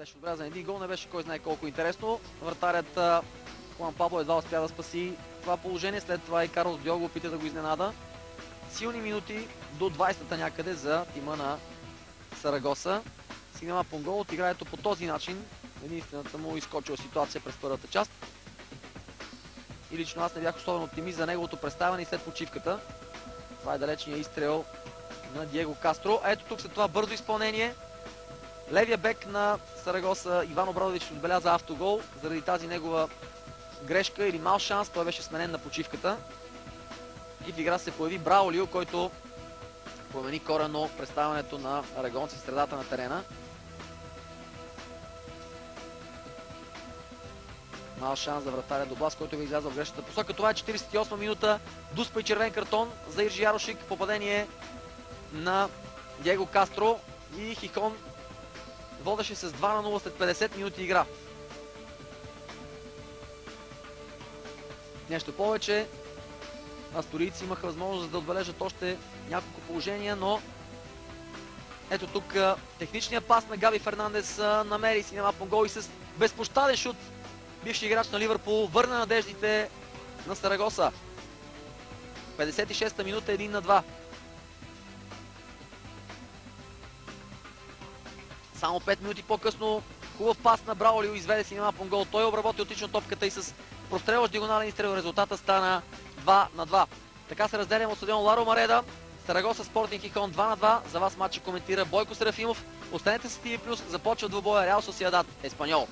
Беше отбелязан един гол, не беше кой знае колко интересно. Вратарят Хуан Пабло едва успя да спаси това положение, след това и Карлос Диого опита да го изненада. Силни минути до 20-та някъде за тима на Сарагоса. Сигнала Понгол от играето по този начин. Единствената му изкочила ситуация през първата част. И лично аз не бях особено оптимист за неговото представяне и след почивката. Това е далечният изстрел на Диего Кастро. Ето тук след това бързо изпълнение. Левия бек на Сарагоса Иван Обрадович отбеляза автогол заради тази негова грешка или мал шанс. Той беше сменен на почивката. И в игра се появи Браулио, който промени коренно представянето на арагонци в средата на терена. Мал шанс за вратаря Доблас, който ви изляза в грешната посока. Това е 48 минута. Дуспа и червен картон за Иржи Ярошик. Попадение на Диего Кастро и Хихон водеше с 2-0 след 50 минути игра. Нещо повече. Асторийци имаха възможност да отбележат още няколко положения, но ето тук техничният пас на Габи Фернандес намери Синема Понгол и с безпощаден шут бивши играч на Ливърпул върна надеждите на Сарагоса. 56-та минута, 1-2. Само 5 минути по-късно хубав пас на Браулио изведе Синема Понгол. Той обработи отлично топката и с прострелващ диагонален изстрел резултата стана 2-2. Така се разделям от стадион Ларо Мареда. Сарагоса Спортинг Хихон 2-2. За вас матча коментира Бойко Серафимов. Останете с TV+, започва двубоя Реал Сосиедад Еспаньол.